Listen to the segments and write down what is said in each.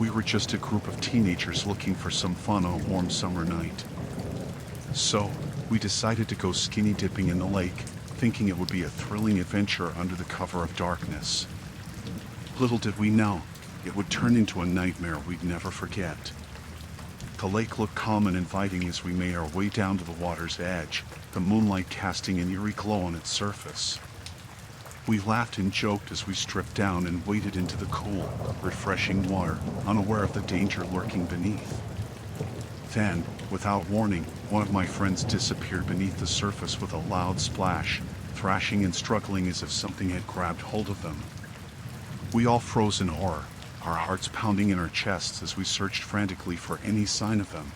We were just a group of teenagers looking for some fun on a warm summer night. So, we decided to go skinny dipping in the lake, thinking it would be a thrilling adventure under the cover of darkness. Little did we know, it would turn into a nightmare we'd never forget. The lake looked calm and inviting as we made our way down to the water's edge, the moonlight casting an eerie glow on its surface. We laughed and joked as we stripped down and waded into the cool, refreshing water, unaware of the danger lurking beneath. Then, without warning, one of my friends disappeared beneath the surface with a loud splash, thrashing and struggling as if something had grabbed hold of them. We all froze in horror, our hearts pounding in our chests as we searched frantically for any sign of them.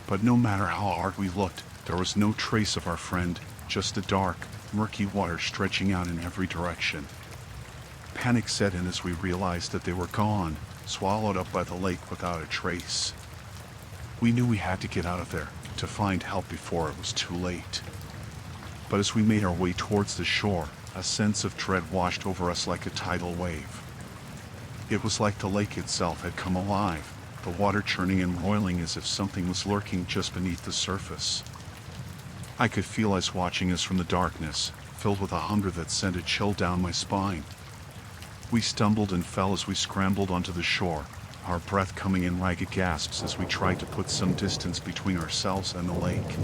But no matter how hard we looked, there was no trace of our friend, just the dark, murky water stretching out in every direction. Panic set in as we realized that they were gone, swallowed up by the lake without a trace. We knew we had to get out of there, to find help before it was too late. But as we made our way towards the shore, a sense of dread washed over us like a tidal wave. It was like the lake itself had come alive, the water churning and roiling as if something was lurking just beneath the surface. I could feel ice watching us from the darkness, filled with a hunger that sent a chill down my spine. We stumbled and fell as we scrambled onto the shore, our breath coming in ragged gasps as we tried to put some distance between ourselves and the lake.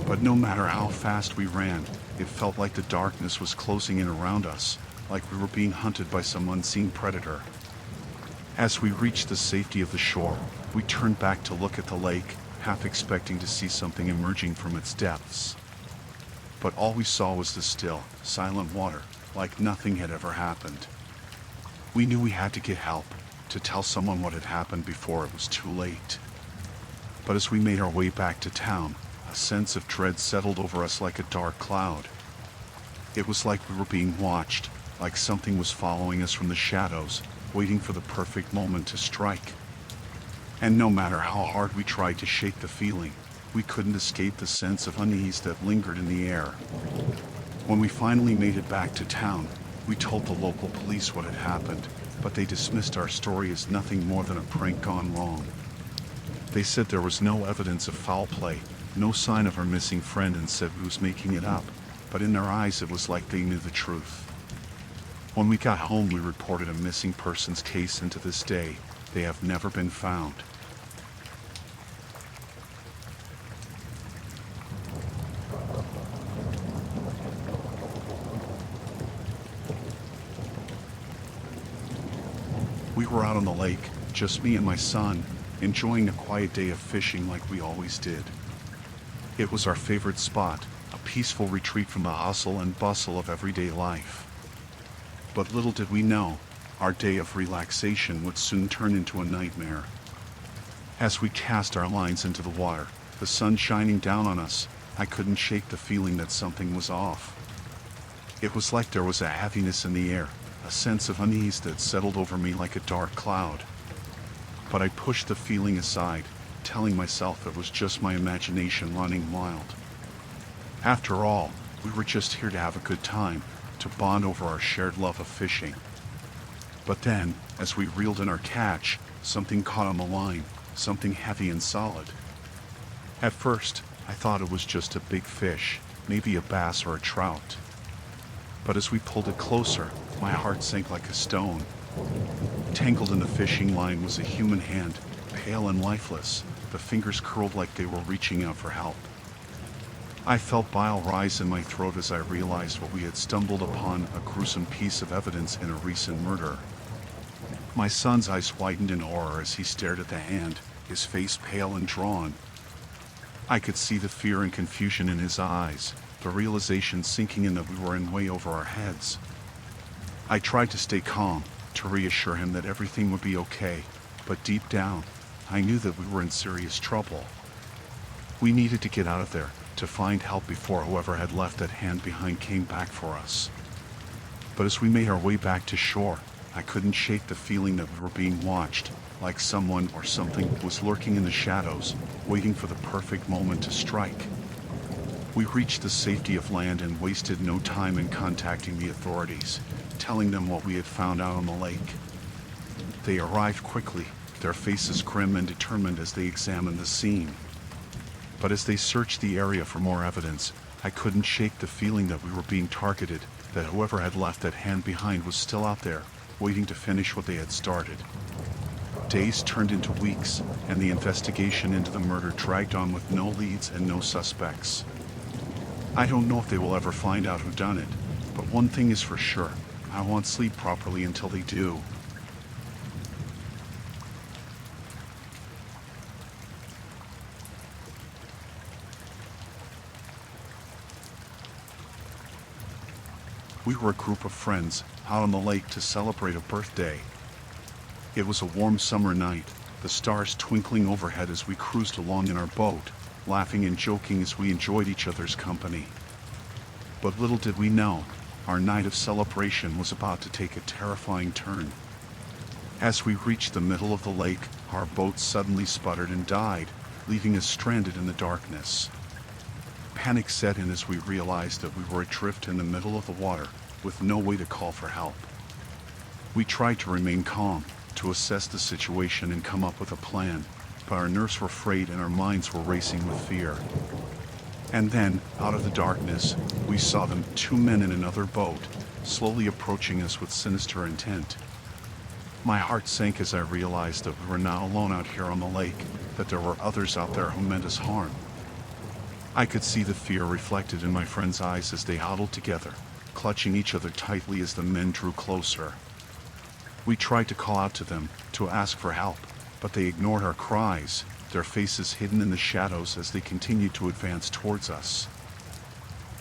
But no matter how fast we ran, it felt like the darkness was closing in around us, like we were being hunted by some unseen predator. As we reached the safety of the shore, we turned back to look at the lake, half expecting to see something emerging from its depths. But all we saw was the still, silent water, like nothing had ever happened. We knew we had to get help, to tell someone what had happened before it was too late. But as we made our way back to town, a sense of dread settled over us like a dark cloud. It was like we were being watched, like something was following us from the shadows, waiting for the perfect moment to strike. And no matter how hard we tried to shake the feeling, we couldn't escape the sense of unease that lingered in the air. When we finally made it back to town, we told the local police what had happened, but they dismissed our story as nothing more than a prank gone wrong. They said there was no evidence of foul play, no sign of our missing friend, and said we was making it up, but in their eyes it was like they knew the truth. When we got home, we reported a missing persons case, and to this day, they have never been found. We were out on the lake, just me and my son, enjoying a quiet day of fishing like we always did. It was our favorite spot, a peaceful retreat from the hustle and bustle of everyday life. But little did we know, our day of relaxation would soon turn into a nightmare. As we cast our lines into the water, the sun shining down on us, I couldn't shake the feeling that something was off. It was like there was a heaviness in the air, a sense of unease that settled over me like a dark cloud. But I pushed the feeling aside, telling myself it was just my imagination running wild. After all, we were just here to have a good time, to bond over our shared love of fishing. But then, as we reeled in our catch, something caught on the line, something heavy and solid. At first, I thought it was just a big fish, maybe a bass or a trout. But as we pulled it closer, my heart sank like a stone. Tangled in the fishing line was a human hand, pale and lifeless, the fingers curled like they were reaching out for help. I felt bile rise in my throat as I realized what we had stumbled upon, a gruesome piece of evidence in a recent murder. My son's eyes widened in horror as he stared at the hand, his face pale and drawn. I could see the fear and confusion in his eyes, the realization sinking in that we were in way over our heads. I tried to stay calm, to reassure him that everything would be okay, but deep down, I knew that we were in serious trouble. We needed to get out of there, to find help before whoever had left that hand behind came back for us. But as we made our way back to shore, I couldn't shake the feeling that we were being watched, like someone or something was lurking in the shadows, waiting for the perfect moment to strike. We reached the safety of land and wasted no time in contacting the authorities, telling them what we had found out on the lake. They arrived quickly, their faces grim and determined as they examined the scene. But as they searched the area for more evidence, I couldn't shake the feeling that we were being targeted, that whoever had left that hand behind was still out there, waiting to finish what they had started. Days turned into weeks, and the investigation into the murder dragged on with no leads and no suspects. I don't know if they will ever find out who done it, but one thing is for sure, I won't sleep properly until they do. We were a group of friends out on the lake to celebrate a birthday. It was a warm summer night, the stars twinkling overhead as we cruised along in our boat, laughing and joking as we enjoyed each other's company. But little did we know, our night of celebration was about to take a terrifying turn. As we reached the middle of the lake, our boat suddenly sputtered and died, leaving us stranded in the darkness. Panic set in as we realized that we were adrift in the middle of the water, with no way to call for help. We tried to remain calm, to assess the situation and come up with a plan, but our nerves were frayed and our minds were racing with fear. And then, out of the darkness, we saw them, 2 men in another boat, slowly approaching us with sinister intent. My heart sank as I realized that we were not alone out here on the lake, that there were others out there who meant us harm. I could see the fear reflected in my friends' eyes as they huddled together, clutching each other tightly as the men drew closer. We tried to call out to them, to ask for help, but they ignored our cries, their faces hidden in the shadows as they continued to advance towards us.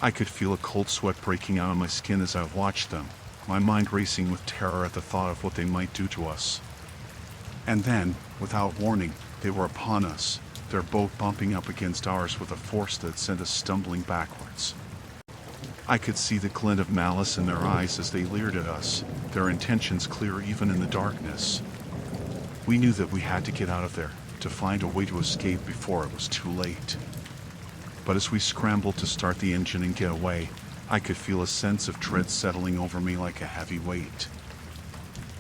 I could feel a cold sweat breaking out on my skin as I watched them, my mind racing with terror at the thought of what they might do to us. And then, without warning, they were upon us, their boat bumping up against ours with a force that sent us stumbling backwards. I could see the glint of malice in their eyes as they leered at us, their intentions clear even in the darkness. We knew that we had to get out of there, to find a way to escape before it was too late. But as we scrambled to start the engine and get away, I could feel a sense of dread settling over me like a heavy weight.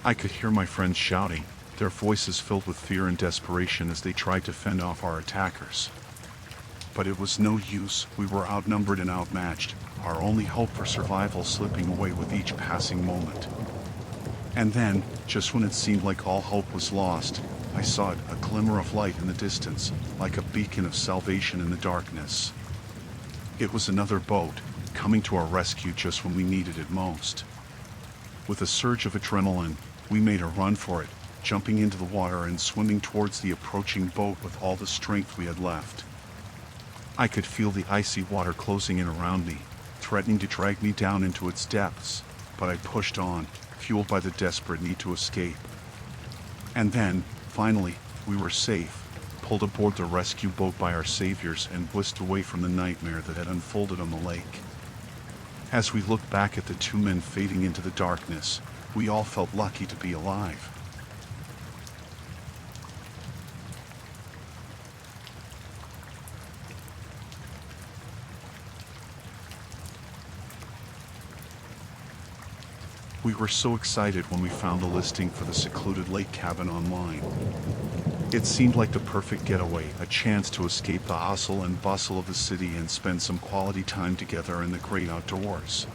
I could hear my friends shouting, their voices filled with fear and desperation as they tried to fend off our attackers. But it was no use, we were outnumbered and outmatched, our only hope for survival slipping away with each passing moment. And then, just when it seemed like all hope was lost, I saw a glimmer of light in the distance, like a beacon of salvation in the darkness. It was another boat, coming to our rescue just when we needed it most. With a surge of adrenaline, we made a run for it, jumping into the water and swimming towards the approaching boat with all the strength we had left. I could feel the icy water closing in around me, threatening to drag me down into its depths, but I pushed on, fueled by the desperate need to escape. And then, finally, we were safe, pulled aboard the rescue boat by our saviors and whisked away from the nightmare that had unfolded on the lake. As we looked back at the 2 men fading into the darkness, we all felt lucky to be alive. We were so excited when we found the listing for the secluded lake cabin online. It seemed like the perfect getaway, a chance to escape the hustle and bustle of the city and spend some quality time together in the great outdoors.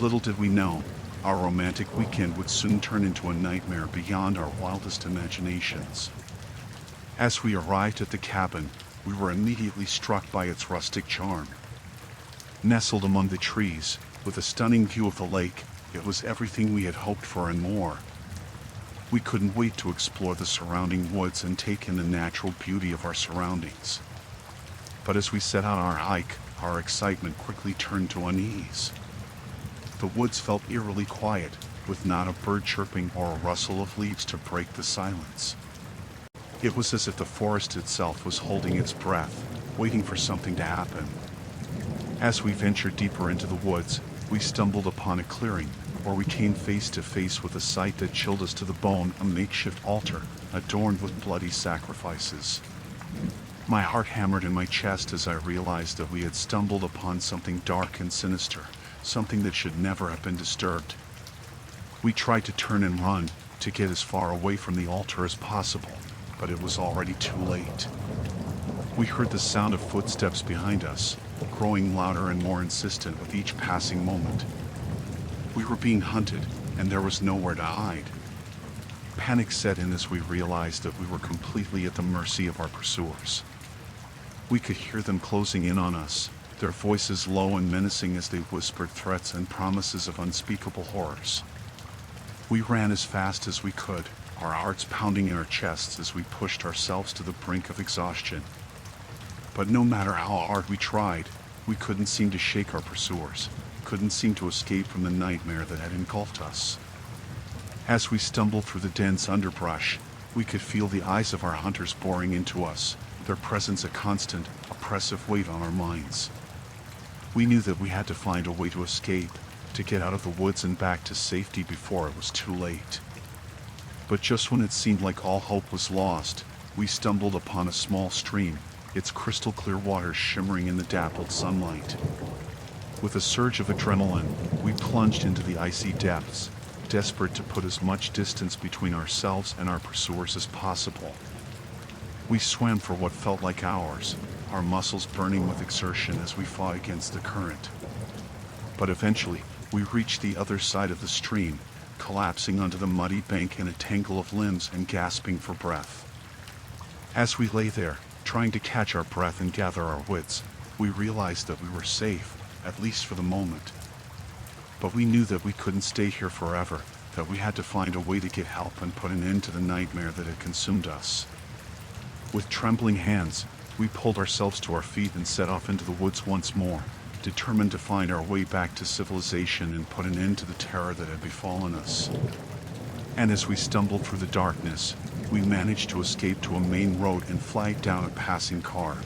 Little did we know, our romantic weekend would soon turn into a nightmare beyond our wildest imaginations. As we arrived at the cabin, we were immediately struck by its rustic charm. Nestled among the trees, with a stunning view of the lake, it was everything we had hoped for and more. We couldn't wait to explore the surrounding woods and take in the natural beauty of our surroundings. But as we set out on our hike, our excitement quickly turned to unease. The woods felt eerily quiet, with not a bird chirping or a rustle of leaves to break the silence. It was as if the forest itself was holding its breath, waiting for something to happen. As we ventured deeper into the woods, we stumbled upon a clearing, where we came face to face with a sight that chilled us to the bone, a makeshift altar, adorned with bloody sacrifices. My heart hammered in my chest as I realized that we had stumbled upon something dark and sinister, something that should never have been disturbed. We tried to turn and run, to get as far away from the altar as possible, but it was already too late. We heard the sound of footsteps behind us, growing louder and more insistent with each passing moment. We were being hunted, and there was nowhere to hide. Panic set in as we realized that we were completely at the mercy of our pursuers. We could hear them closing in on us, their voices low and menacing as they whispered threats and promises of unspeakable horrors. We ran as fast as we could, our hearts pounding in our chests as we pushed ourselves to the brink of exhaustion. But no matter how hard we tried, we couldn't seem to shake our pursuers, couldn't seem to escape from the nightmare that had engulfed us. As we stumbled through the dense underbrush, we could feel the eyes of our hunters boring into us, their presence a constant, oppressive weight on our minds. We knew that we had to find a way to escape, to get out of the woods and back to safety before it was too late. But just when it seemed like all hope was lost, we stumbled upon a small stream, its crystal clear waters shimmering in the dappled sunlight. With a surge of adrenaline, we plunged into the icy depths, desperate to put as much distance between ourselves and our pursuers as possible. We swam for what felt like hours, our muscles burning with exertion as we fought against the current. But eventually, we reached the other side of the stream, collapsing onto the muddy bank in a tangle of limbs and gasping for breath. As we lay there, trying to catch our breath and gather our wits, we realized that we were safe, at least for the moment. But we knew that we couldn't stay here forever, that we had to find a way to get help and put an end to the nightmare that had consumed us. With trembling hands, we pulled ourselves to our feet and set off into the woods once more, determined to find our way back to civilization and put an end to the terror that had befallen us. And as we stumbled through the darkness, we managed to escape to a main road and flag down a passing car.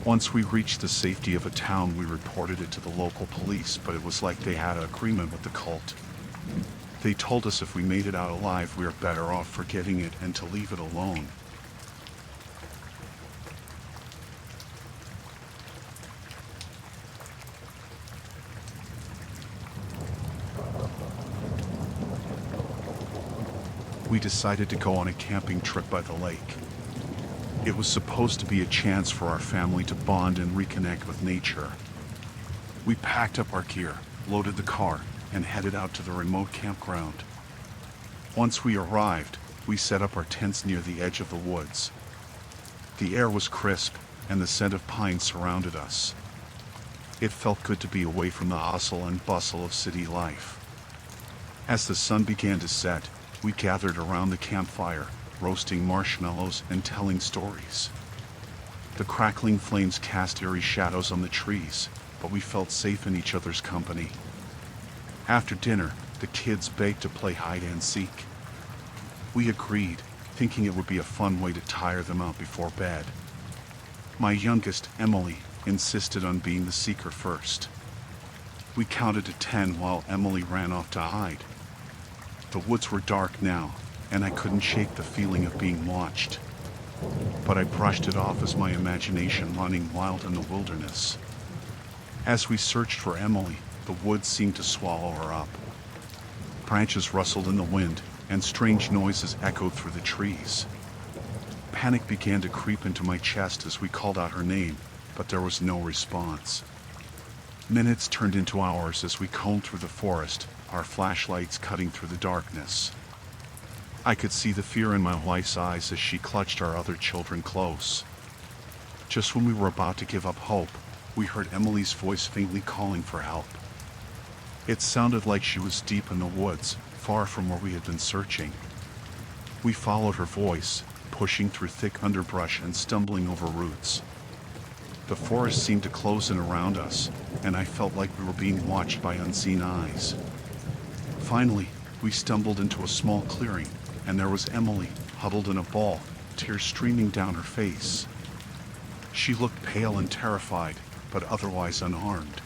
Once we reached the safety of a town, we reported it to the local police, but it was like they had an agreement with the cult. They told us if we made it out alive, we were better off forgetting it and to leave it alone. We decided to go on a camping trip by the lake. It was supposed to be a chance for our family to bond and reconnect with nature. We packed up our gear, loaded the car, and headed out to the remote campground. Once we arrived, we set up our tents near the edge of the woods. The air was crisp, and the scent of pine surrounded us. It felt good to be away from the hustle and bustle of city life. As the sun began to set, we gathered around the campfire, roasting marshmallows and telling stories. The crackling flames cast eerie shadows on the trees, but we felt safe in each other's company. After dinner, the kids begged to play hide and seek. We agreed, thinking it would be a fun way to tire them out before bed. My youngest, Emily, insisted on being the seeker first. We counted to 10 while Emily ran off to hide. The woods were dark now, and I couldn't shake the feeling of being watched. But I brushed it off as my imagination running wild in the wilderness. As we searched for Emily, the woods seemed to swallow her up. Branches rustled in the wind, and strange noises echoed through the trees. Panic began to creep into my chest as we called out her name, but there was no response. Minutes turned into hours as we combed through the forest, our flashlights cutting through the darkness. I could see the fear in my wife's eyes as she clutched our other children close. Just when we were about to give up hope, we heard Emily's voice faintly calling for help. It sounded like she was deep in the woods, far from where we had been searching. We followed her voice, pushing through thick underbrush and stumbling over roots. The forest seemed to close in around us, and I felt like we were being watched by unseen eyes. Finally, we stumbled into a small clearing, and there was Emily, huddled in a ball, tears streaming down her face. She looked pale and terrified, but otherwise unharmed.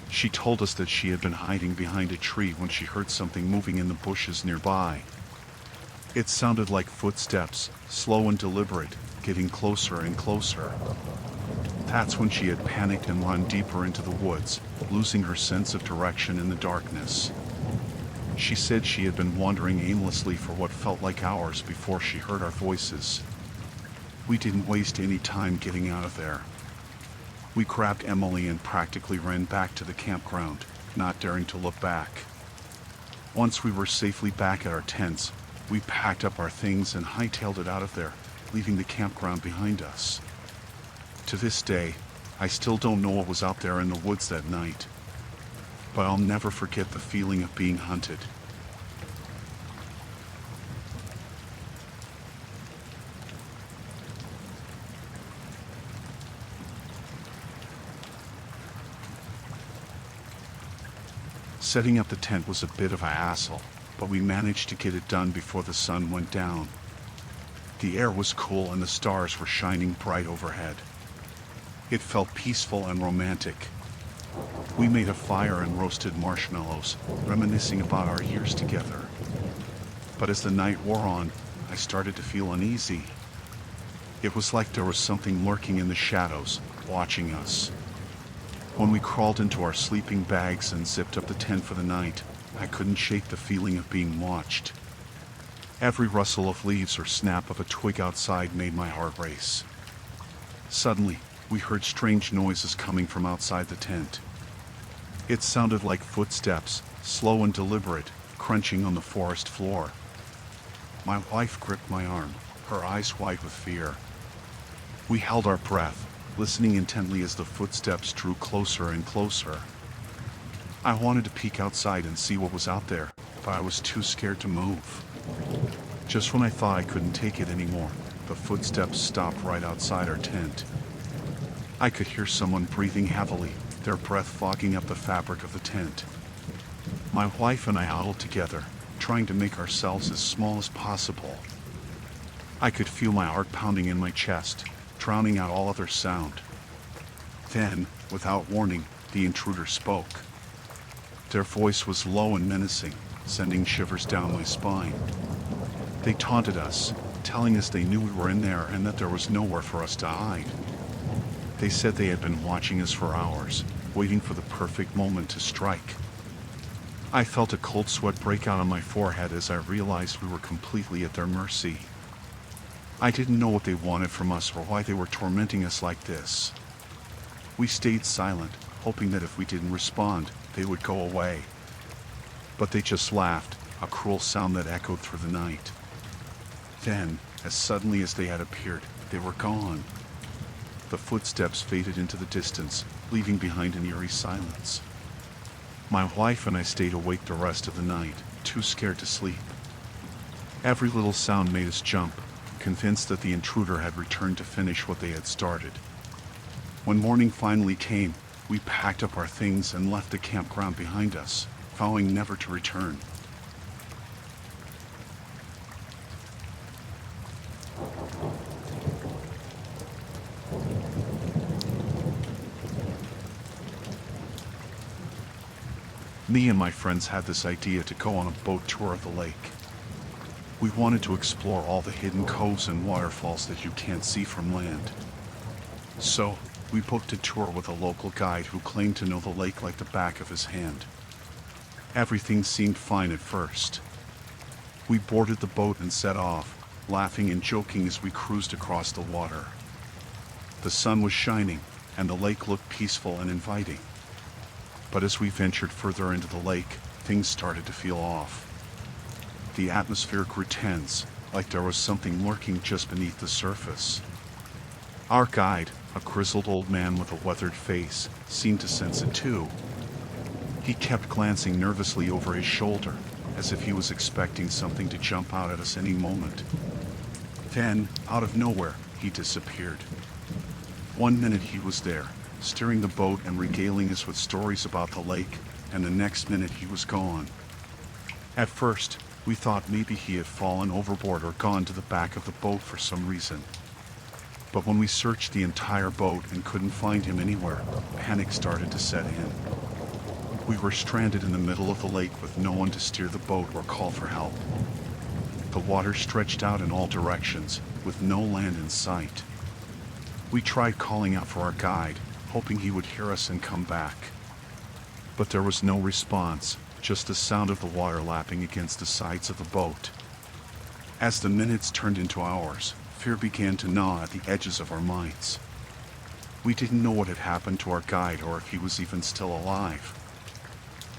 She told us that she had been hiding behind a tree when she heard something moving in the bushes nearby. It sounded like footsteps, slow and deliberate, getting closer and closer. That's when she had panicked and run deeper into the woods, losing her sense of direction in the darkness. She said she had been wandering aimlessly for what felt like hours before she heard our voices. We didn't waste any time getting out of there. We grabbed Emily and practically ran back to the campground, not daring to look back. Once we were safely back at our tents, we packed up our things and hightailed it out of there, leaving the campground behind us. To this day, I still don't know what was out there in the woods that night, but I'll never forget the feeling of being hunted. Setting up the tent was a bit of a hassle, but we managed to get it done before the sun went down. The air was cool and the stars were shining bright overhead. It felt peaceful and romantic. We made a fire and roasted marshmallows, reminiscing about our years together. But as the night wore on, I started to feel uneasy. It was like there was something lurking in the shadows, watching us. When we crawled into our sleeping bags and zipped up the tent for the night, I couldn't shake the feeling of being watched. Every rustle of leaves or snap of a twig outside made my heart race. Suddenly, we heard strange noises coming from outside the tent. It sounded like footsteps, slow and deliberate, crunching on the forest floor. My wife gripped my arm, her eyes wide with fear. We held our breath, listening intently as the footsteps drew closer and closer. I wanted to peek outside and see what was out there, but I was too scared to move. Just when I thought I couldn't take it anymore, the footsteps stopped right outside our tent. I could hear someone breathing heavily, their breath fogging up the fabric of the tent. My wife and I huddled together, trying to make ourselves as small as possible. I could feel my heart pounding in my chest, drowning out all other sound. Then, without warning, the intruder spoke. Their voice was low and menacing, sending shivers down my spine. They taunted us, telling us they knew we were in there and that there was nowhere for us to hide. They said they had been watching us for hours, waiting for the perfect moment to strike. I felt a cold sweat break out on my forehead as I realized we were completely at their mercy. I didn't know what they wanted from us or why they were tormenting us like this. We stayed silent, hoping that if we didn't respond, they would go away. But they just laughed, a cruel sound that echoed through the night. Then, as suddenly as they had appeared, they were gone. The footsteps faded into the distance, leaving behind an eerie silence. My wife and I stayed awake the rest of the night, too scared to sleep. Every little sound made us jump, convinced that the intruder had returned to finish what they had started. When morning finally came, we packed up our things and left the campground behind us, vowing never to return. Me and my friends had this idea to go on a boat tour of the lake. We wanted to explore all the hidden coves and waterfalls that you can't see from land. So, we booked a tour with a local guide who claimed to know the lake like the back of his hand. Everything seemed fine at first. We boarded the boat and set off, laughing and joking as we cruised across the water. The sun was shining, and the lake looked peaceful and inviting. But as we ventured further into the lake, things started to feel off. The atmosphere grew tense, like there was something lurking just beneath the surface. Our guide, a grizzled old man with a weathered face, seemed to sense it too. He kept glancing nervously over his shoulder, as if he was expecting something to jump out at us any moment. Then, out of nowhere, he disappeared. 1 minute he was there, steering the boat and regaling us with stories about the lake, and the next minute he was gone. At first, we thought maybe he had fallen overboard or gone to the back of the boat for some reason. But when we searched the entire boat and couldn't find him anywhere, panic started to set in. We were stranded in the middle of the lake with no one to steer the boat or call for help. The water stretched out in all directions, with no land in sight. We tried calling out for our guide, hoping he would hear us and come back. But there was no response, just the sound of the water lapping against the sides of the boat. As the minutes turned into hours, fear began to gnaw at the edges of our minds. We didn't know what had happened to our guide or if he was even still alive.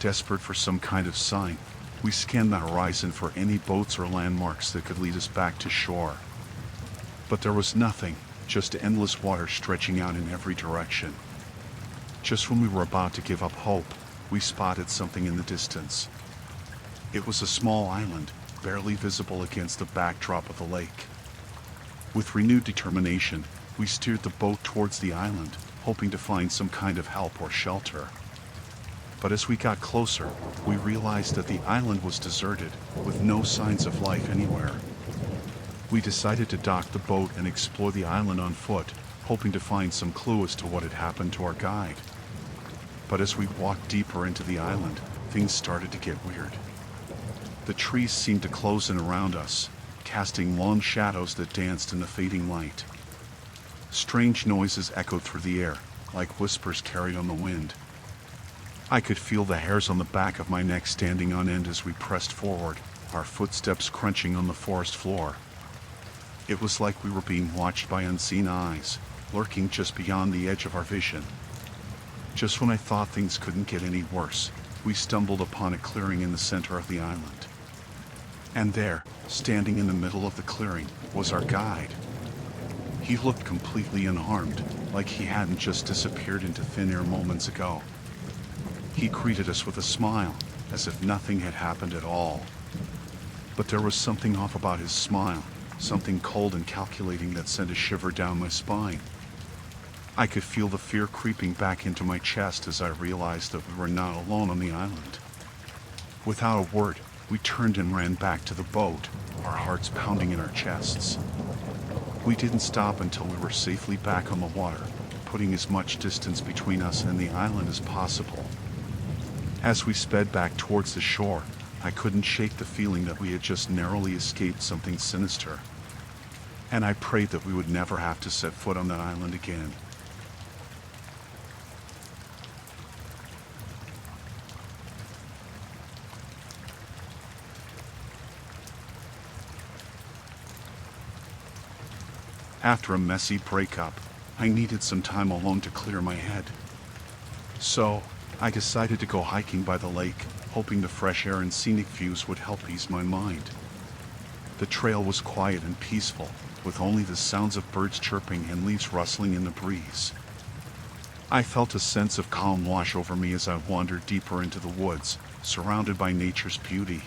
Desperate for some kind of sign, we scanned the horizon for any boats or landmarks that could lead us back to shore. But there was nothing, just endless water stretching out in every direction. Just when we were about to give up hope, we spotted something in the distance. It was a small island, barely visible against the backdrop of the lake. With renewed determination, we steered the boat towards the island, hoping to find some kind of help or shelter. But as we got closer, we realized that the island was deserted, with no signs of life anywhere. We decided to dock the boat and explore the island on foot, hoping to find some clue as to what had happened to our guide. But as we walked deeper into the island, things started to get weird. The trees seemed to close in around us, casting long shadows that danced in the fading light. Strange noises echoed through the air, like whispers carried on the wind. I could feel the hairs on the back of my neck standing on end as we pressed forward, our footsteps crunching on the forest floor. It was like we were being watched by unseen eyes, lurking just beyond the edge of our vision. Just when I thought things couldn't get any worse, we stumbled upon a clearing in the center of the island. And there, standing in the middle of the clearing, was our guide. He looked completely unharmed, like he hadn't just disappeared into thin air moments ago. He greeted us with a smile, as if nothing had happened at all. But there was something off about his smile, something cold and calculating that sent a shiver down my spine. I could feel the fear creeping back into my chest as I realized that we were not alone on the island. Without a word, we turned and ran back to the boat, our hearts pounding in our chests. We didn't stop until we were safely back on the water, putting as much distance between us and the island as possible. As we sped back towards the shore, I couldn't shake the feeling that we had just narrowly escaped something sinister. And I prayed that we would never have to set foot on that island again. After a messy breakup, I needed some time alone to clear my head. So, I decided to go hiking by the lake, hoping the fresh air and scenic views would help ease my mind. The trail was quiet and peaceful, with only the sounds of birds chirping and leaves rustling in the breeze. I felt a sense of calm wash over me as I wandered deeper into the woods, surrounded by nature's beauty.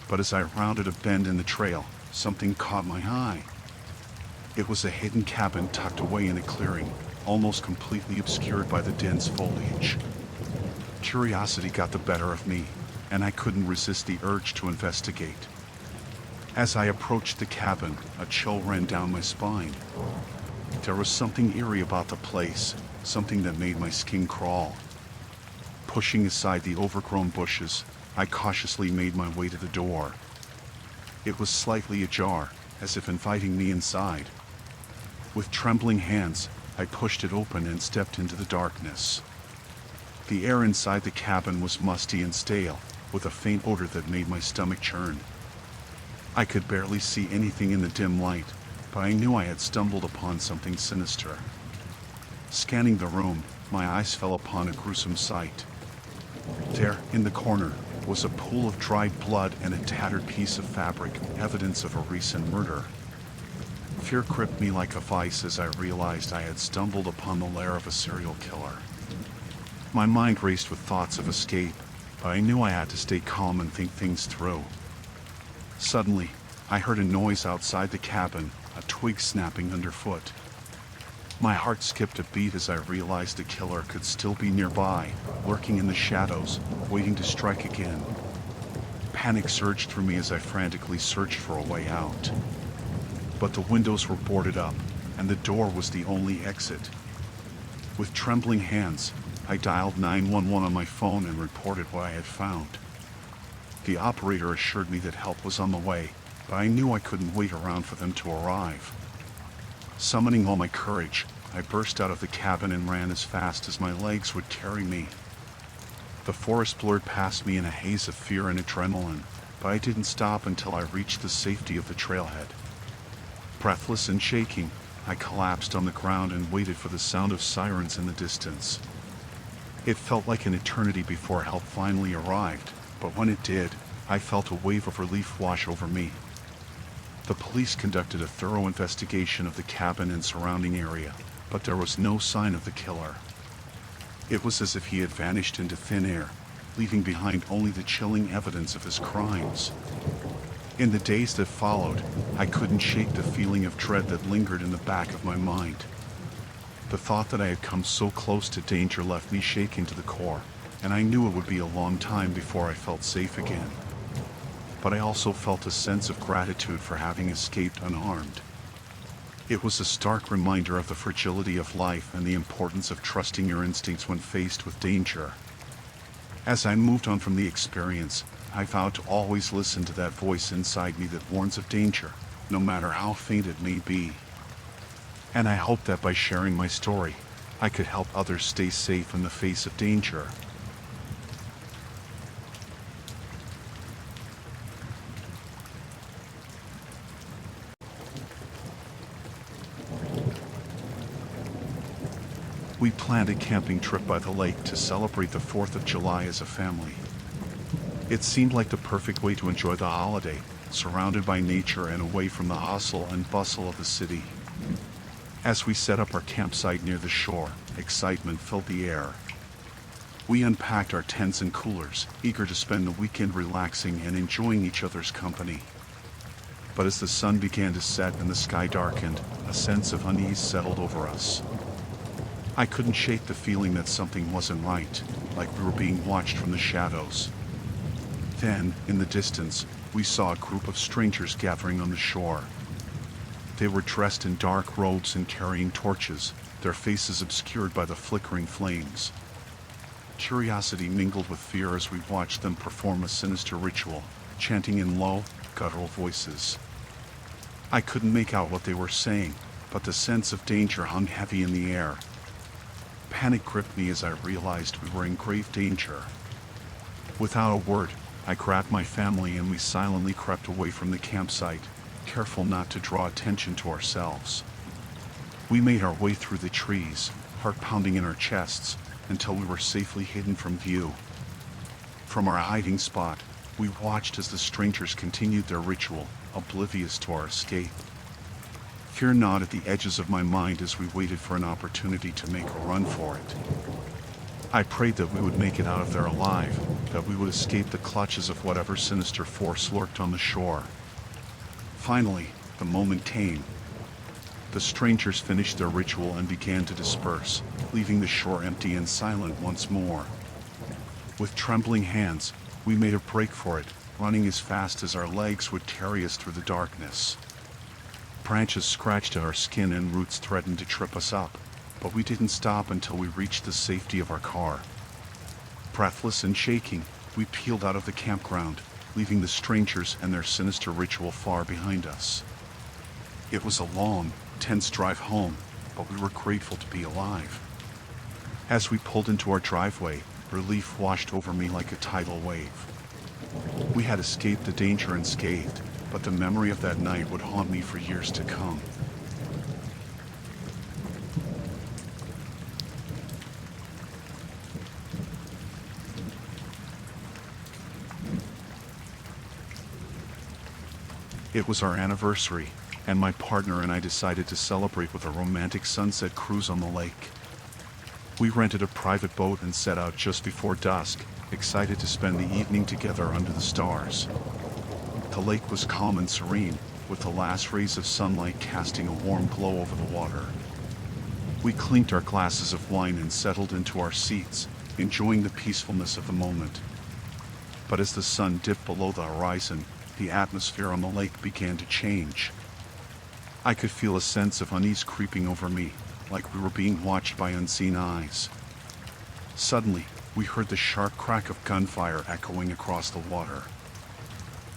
But as I rounded a bend in the trail, something caught my eye. It was a hidden cabin tucked away in a clearing, almost completely obscured by the dense foliage. Curiosity got the better of me, and I couldn't resist the urge to investigate. As I approached the cabin, a chill ran down my spine. There was something eerie about the place, something that made my skin crawl. Pushing aside the overgrown bushes, I cautiously made my way to the door. It was slightly ajar, as if inviting me inside. With trembling hands, I pushed it open and stepped into the darkness. The air inside the cabin was musty and stale, with a faint odor that made my stomach churn. I could barely see anything in the dim light, but I knew I had stumbled upon something sinister. Scanning the room, my eyes fell upon a gruesome sight. There, in the corner, was a pool of dried blood and a tattered piece of fabric, evidence of a recent murder. Fear gripped me like a vice as I realized I had stumbled upon the lair of a serial killer. My mind raced with thoughts of escape, but I knew I had to stay calm and think things through. Suddenly, I heard a noise outside the cabin, a twig snapping underfoot. My heart skipped a beat as I realized the killer could still be nearby, lurking in the shadows, waiting to strike again. Panic surged through me as I frantically searched for a way out. But the windows were boarded up, and the door was the only exit. With trembling hands, I dialed 911 on my phone and reported what I had found. The operator assured me that help was on the way, but I knew I couldn't wait around for them to arrive. Summoning all my courage, I burst out of the cabin and ran as fast as my legs would carry me. The forest blurred past me in a haze of fear and adrenaline, but I didn't stop until I reached the safety of the trailhead. Breathless and shaking, I collapsed on the ground and waited for the sound of sirens in the distance. It felt like an eternity before help finally arrived, but when it did, I felt a wave of relief wash over me. The police conducted a thorough investigation of the cabin and surrounding area, but there was no sign of the killer. It was as if he had vanished into thin air, leaving behind only the chilling evidence of his crimes. In the days that followed, I couldn't shake the feeling of dread that lingered in the back of my mind. The thought that I had come so close to danger left me shaken to the core, and I knew it would be a long time before I felt safe again. But I also felt a sense of gratitude for having escaped unharmed. It was a stark reminder of the fragility of life and the importance of trusting your instincts when faced with danger. As I moved on from the experience, I vowed to always listen to that voice inside me that warns of danger, no matter how faint it may be. And I hope that by sharing my story, I could help others stay safe in the face of danger. We planned a camping trip by the lake to celebrate the 4th of July as a family. It seemed like the perfect way to enjoy the holiday, surrounded by nature and away from the hustle and bustle of the city. As we set up our campsite near the shore, excitement filled the air. We unpacked our tents and coolers, eager to spend the weekend relaxing and enjoying each other's company. But as the sun began to set and the sky darkened, a sense of unease settled over us. I couldn't shake the feeling that something wasn't right, like we were being watched from the shadows. Then, in the distance, we saw a group of strangers gathering on the shore. They were dressed in dark robes and carrying torches, their faces obscured by the flickering flames. Curiosity mingled with fear as we watched them perform a sinister ritual, chanting in low, guttural voices. I couldn't make out what they were saying, but the sense of danger hung heavy in the air. Panic gripped me as I realized we were in grave danger. Without a word, I grabbed my family and we silently crept away from the campsite, careful not to draw attention to ourselves. We made our way through the trees, heart pounding in our chests, until we were safely hidden from view. From our hiding spot, we watched as the strangers continued their ritual, oblivious to our escape. Fear gnawed at the edges of my mind as we waited for an opportunity to make a run for it. I prayed that we would make it out of there alive, that we would escape the clutches of whatever sinister force lurked on the shore. Finally, the moment came. The strangers finished their ritual and began to disperse, leaving the shore empty and silent once more. With trembling hands, we made a break for it, running as fast as our legs would carry us through the darkness. Branches scratched at our skin and roots threatened to trip us up, but we didn't stop until we reached the safety of our car. Breathless and shaking, we peeled out of the campground, leaving the strangers and their sinister ritual far behind us. It was a long, tense drive home, but we were grateful to be alive. As we pulled into our driveway, relief washed over me like a tidal wave. We had escaped the danger unscathed, but the memory of that night would haunt me for years to come. It was our anniversary, and my partner and I decided to celebrate with a romantic sunset cruise on the lake. We rented a private boat and set out just before dusk, excited to spend the evening together under the stars. The lake was calm and serene, with the last rays of sunlight casting a warm glow over the water. We clinked our glasses of wine and settled into our seats, enjoying the peacefulness of the moment. But as the sun dipped below the horizon, the atmosphere on the lake began to change. I could feel a sense of unease creeping over me, like we were being watched by unseen eyes. Suddenly, we heard the sharp crack of gunfire echoing across the water.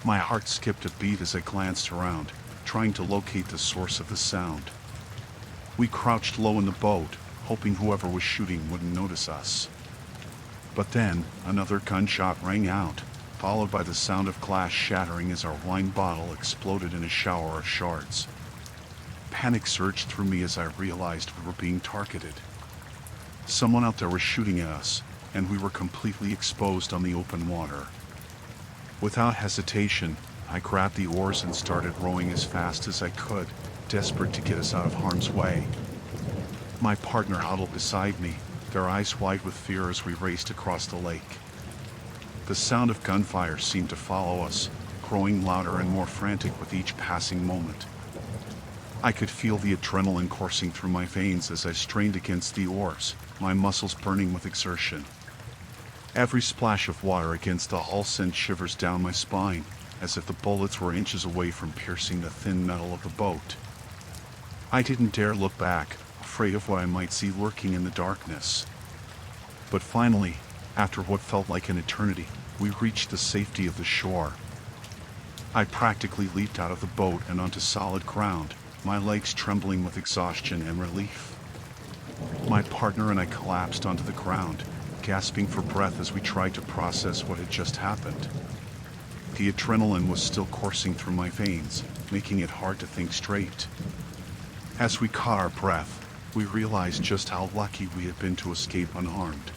My heart skipped a beat as I glanced around, trying to locate the source of the sound. We crouched low in the boat, hoping whoever was shooting wouldn't notice us. But then, another gunshot rang out, followed by the sound of glass shattering as our wine bottle exploded in a shower of shards. Panic surged through me as I realized we were being targeted. Someone out there was shooting at us, and we were completely exposed on the open water. Without hesitation, I grabbed the oars and started rowing as fast as I could, desperate to get us out of harm's way. My partner huddled beside me, their eyes wide with fear as we raced across the lake. The sound of gunfire seemed to follow us, growing louder and more frantic with each passing moment. I could feel the adrenaline coursing through my veins as I strained against the oars, my muscles burning with exertion. Every splash of water against the hull sent shivers down my spine, as if the bullets were inches away from piercing the thin metal of the boat. I didn't dare look back, afraid of what I might see lurking in the darkness. But finally, after what felt like an eternity, we reached the safety of the shore. I practically leaped out of the boat and onto solid ground, my legs trembling with exhaustion and relief. My partner and I collapsed onto the ground, gasping for breath as we tried to process what had just happened. The adrenaline was still coursing through my veins, making it hard to think straight. As we caught our breath, we realized just how lucky we had been to escape unharmed.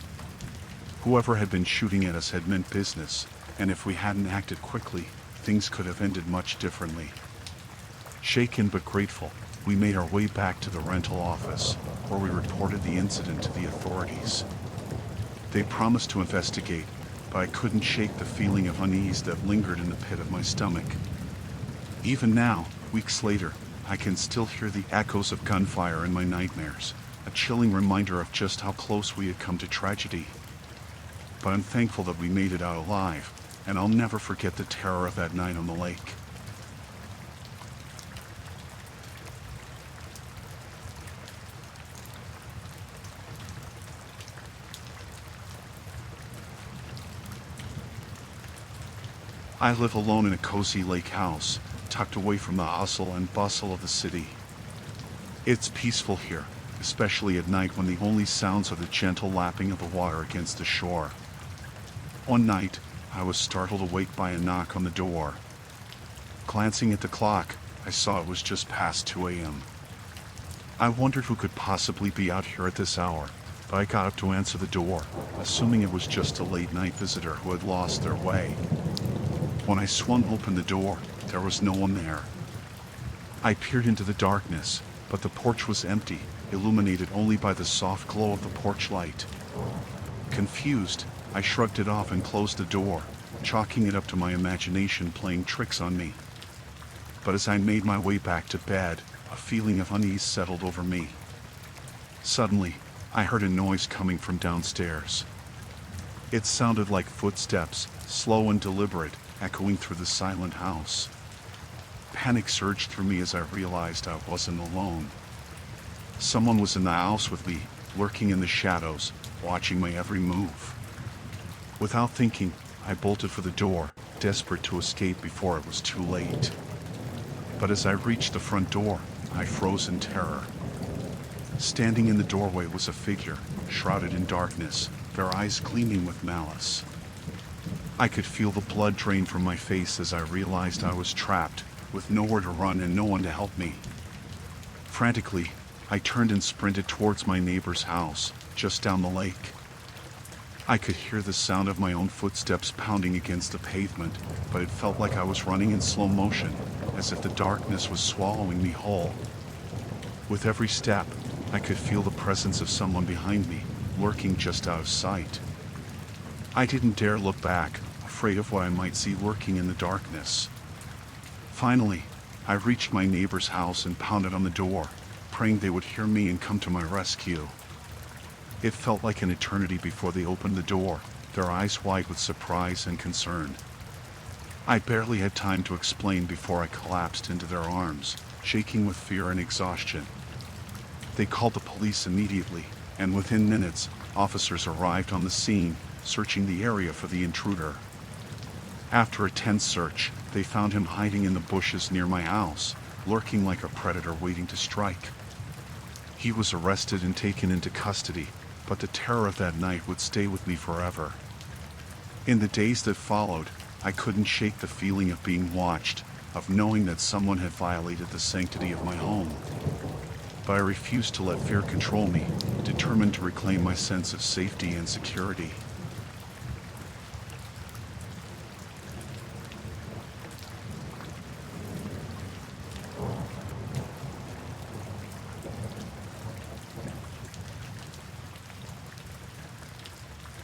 Whoever had been shooting at us had meant business, and if we hadn't acted quickly, things could have ended much differently. Shaken but grateful, we made our way back to the rental office, where we reported the incident to the authorities. They promised to investigate, but I couldn't shake the feeling of unease that lingered in the pit of my stomach. Even now, weeks later, I can still hear the echoes of gunfire in my nightmares, a chilling reminder of just how close we had come to tragedy. But I'm thankful that we made it out alive, and I'll never forget the terror of that night on the lake. I live alone in a cozy lake house, tucked away from the hustle and bustle of the city. It's peaceful here, especially at night when the only sounds are the gentle lapping of the water against the shore. One night, I was startled awake by a knock on the door. Glancing at the clock, I saw it was just past 2 a.m. I wondered who could possibly be out here at this hour, but I got up to answer the door, assuming it was just a late-night visitor who had lost their way. When I swung open the door, there was no one there. I peered into the darkness, but the porch was empty, illuminated only by the soft glow of the porch light. Confused, I shrugged it off and closed the door, chalking it up to my imagination playing tricks on me. But as I made my way back to bed, a feeling of unease settled over me. Suddenly, I heard a noise coming from downstairs. It sounded like footsteps, slow and deliberate, echoing through the silent house. Panic surged through me as I realized I wasn't alone. Someone was in the house with me, lurking in the shadows, watching my every move. Without thinking, I bolted for the door, desperate to escape before it was too late. But as I reached the front door, I froze in terror. Standing in the doorway was a figure, shrouded in darkness, their eyes gleaming with malice. I could feel the blood drain from my face as I realized I was trapped, with nowhere to run and no one to help me. Frantically, I turned and sprinted towards my neighbor's house, just down the lake. I could hear the sound of my own footsteps pounding against the pavement, but it felt like I was running in slow motion, as if the darkness was swallowing me whole. With every step, I could feel the presence of someone behind me, lurking just out of sight. I didn't dare look back, afraid of what I might see lurking in the darkness. Finally, I reached my neighbor's house and pounded on the door, praying they would hear me and come to my rescue. It felt like an eternity before they opened the door, their eyes wide with surprise and concern. I barely had time to explain before I collapsed into their arms, shaking with fear and exhaustion. They called the police immediately, and within minutes, officers arrived on the scene, searching the area for the intruder. After a tense search, they found him hiding in the bushes near my house, lurking like a predator waiting to strike. He was arrested and taken into custody, but the terror of that night would stay with me forever. In the days that followed, I couldn't shake the feeling of being watched, of knowing that someone had violated the sanctity of my home. But I refused to let fear control me, determined to reclaim my sense of safety and security.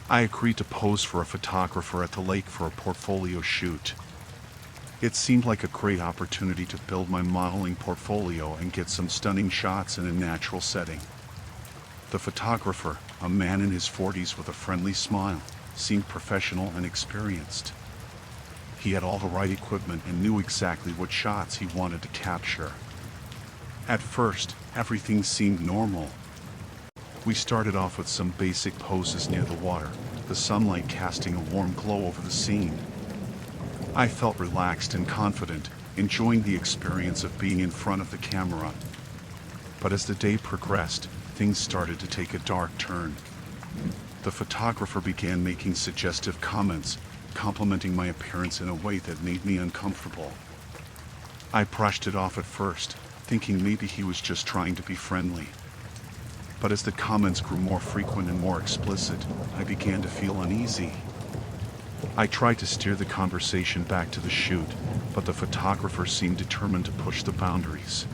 I agreed to pose for a photographer at the lake for a portfolio shoot. It seemed like a great opportunity to build my modeling portfolio and get some stunning shots in a natural setting. The photographer, a man in his 40s with a friendly smile, seemed professional and experienced. He had all the right equipment and knew exactly what shots he wanted to capture. At first, everything seemed normal. We started off with some basic poses near the water, the sunlight casting a warm glow over the scene. I felt relaxed and confident, enjoying the experience of being in front of the camera. But as the day progressed, things started to take a dark turn. The photographer began making suggestive comments, complimenting my appearance in a way that made me uncomfortable. I brushed it off at first, thinking maybe he was just trying to be friendly. But as the comments grew more frequent and more explicit, I began to feel uneasy. I tried to steer the conversation back to the shoot, but the photographer seemed determined to push the boundaries.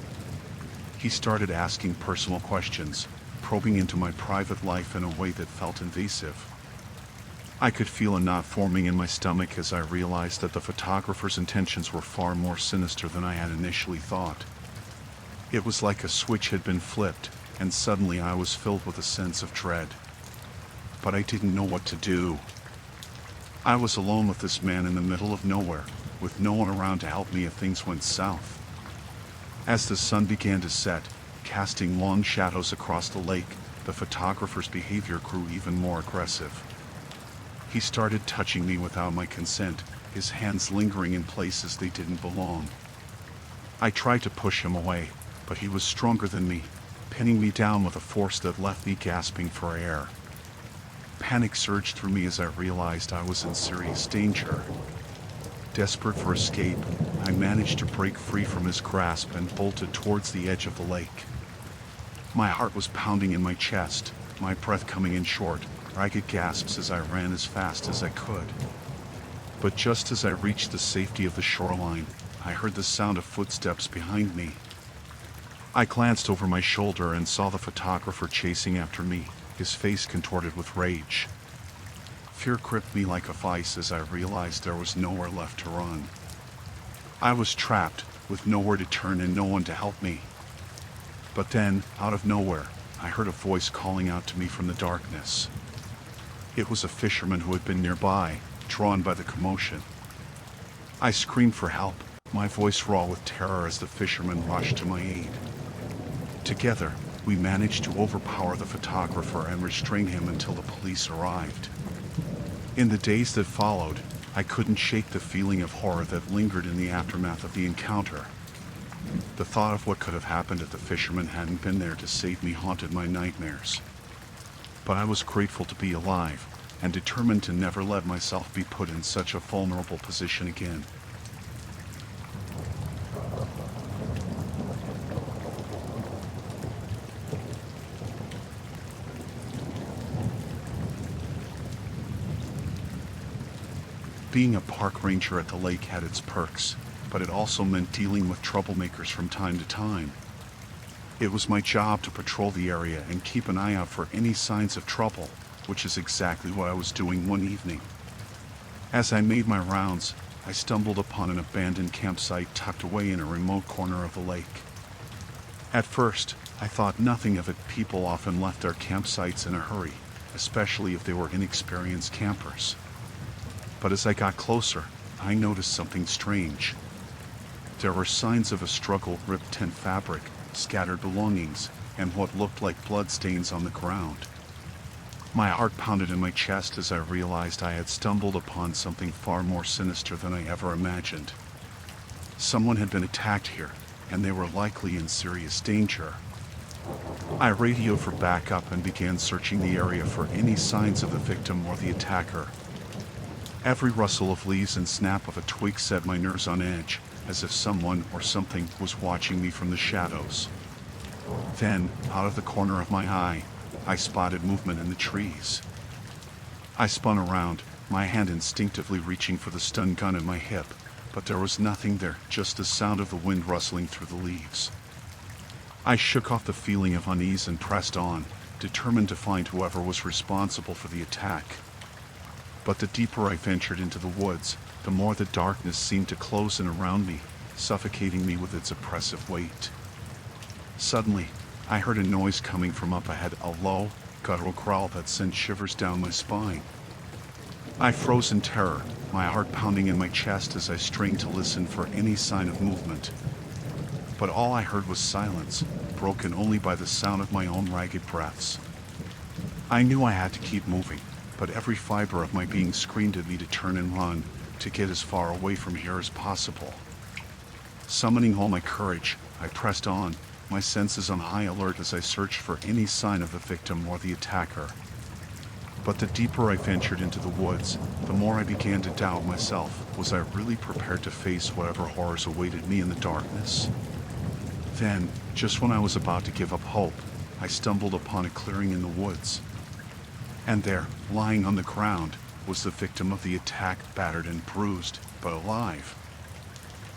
He started asking personal questions, probing into my private life in a way that felt invasive. I could feel a knot forming in my stomach as I realized that the photographer's intentions were far more sinister than I had initially thought. It was like a switch had been flipped, and suddenly I was filled with a sense of dread. But I didn't know what to do. I was alone with this man in the middle of nowhere, with no one around to help me if things went south. As the sun began to set, casting long shadows across the lake, the photographer's behavior grew even more aggressive. He started touching me without my consent, his hands lingering in places they didn't belong. I tried to push him away, but he was stronger than me, pinning me down with a force that left me gasping for air. Panic surged through me as I realized I was in serious danger. Desperate for escape, I managed to break free from his grasp and bolted towards the edge of the lake. My heart was pounding in my chest, my breath coming in short, ragged gasps as I ran as fast as I could. But just as I reached the safety of the shoreline, I heard the sound of footsteps behind me. I glanced over my shoulder and saw the photographer chasing after me, his face contorted with rage. Fear gripped me like a vice as I realized there was nowhere left to run. I was trapped, with nowhere to turn and no one to help me. But then, out of nowhere, I heard a voice calling out to me from the darkness. It was a fisherman who had been nearby, drawn by the commotion. I screamed for help, my voice raw with terror as the fisherman rushed to my aid. Together, we managed to overpower the photographer and restrain him until the police arrived. In the days that followed, I couldn't shake the feeling of horror that lingered in the aftermath of the encounter. The thought of what could have happened if the fisherman hadn't been there to save me haunted my nightmares. But I was grateful to be alive, and determined to never let myself be put in such a vulnerable position again. Being a park ranger at the lake had its perks, but it also meant dealing with troublemakers from time to time. It was my job to patrol the area and keep an eye out for any signs of trouble, which is exactly what I was doing one evening. As I made my rounds, I stumbled upon an abandoned campsite tucked away in a remote corner of the lake. At first, I thought nothing of it. People often left their campsites in a hurry, especially if they were inexperienced campers. But as I got closer, I noticed something strange. There were signs of a struggle, ripped tent fabric, scattered belongings, and what looked like bloodstains on the ground. My heart pounded in my chest as I realized I had stumbled upon something far more sinister than I ever imagined. Someone had been attacked here, and they were likely in serious danger. I radioed for backup and began searching the area for any signs of the victim or the attacker. Every rustle of leaves and snap of a twig set my nerves on edge, as if someone or something was watching me from the shadows. Then, out of the corner of my eye, I spotted movement in the trees. I spun around, my hand instinctively reaching for the stun gun at my hip, but there was nothing there, just the sound of the wind rustling through the leaves. I shook off the feeling of unease and pressed on, determined to find whoever was responsible for the attack. But the deeper I ventured into the woods, the more the darkness seemed to close in around me, suffocating me with its oppressive weight. Suddenly, I heard a noise coming from up ahead, a low, guttural growl that sent shivers down my spine. I froze in terror, my heart pounding in my chest as I strained to listen for any sign of movement. But all I heard was silence, broken only by the sound of my own ragged breaths. I knew I had to keep moving, but every fiber of my being screamed at me to turn and run, to get as far away from here as possible. Summoning all my courage, I pressed on, my senses on high alert as I searched for any sign of the victim or the attacker. But the deeper I ventured into the woods, the more I began to doubt myself. Was I really prepared to face whatever horrors awaited me in the darkness? Then, just when I was about to give up hope, I stumbled upon a clearing in the woods. And there, lying on the ground, was the victim of the attack, battered and bruised, but alive.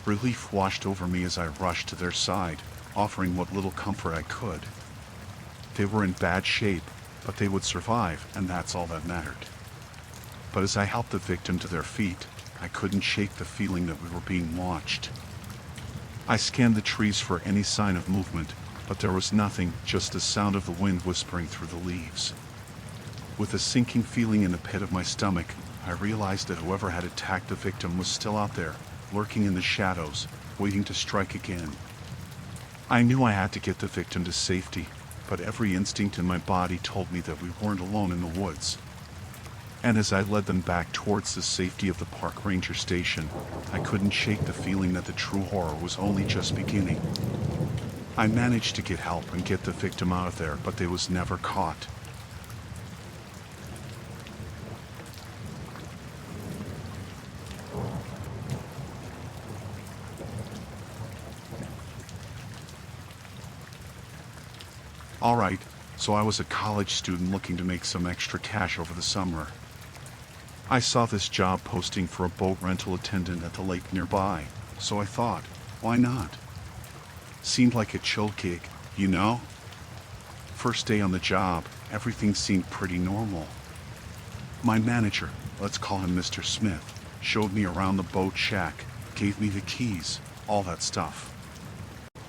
Relief washed over me as I rushed to their side, offering what little comfort I could. They were in bad shape, but they would survive, and that's all that mattered. But as I helped the victim to their feet, I couldn't shake the feeling that we were being watched. I scanned the trees for any sign of movement, but there was nothing, just the sound of the wind whispering through the leaves. With a sinking feeling in the pit of my stomach, I realized that whoever had attacked the victim was still out there, lurking in the shadows, waiting to strike again. I knew I had to get the victim to safety, but every instinct in my body told me that we weren't alone in the woods. And as I led them back towards the safety of the park ranger station, I couldn't shake the feeling that the true horror was only just beginning. I managed to get help and get the victim out of there, but they was never caught. Alright, so I was a college student looking to make some extra cash over the summer. I saw this job posting for a boat rental attendant at the lake nearby, so I thought, why not? Seemed like a chill gig, you know? First day on the job, everything seemed pretty normal. My manager, let's call him Mr. Smith, showed me around the boat shack, gave me the keys, all that stuff.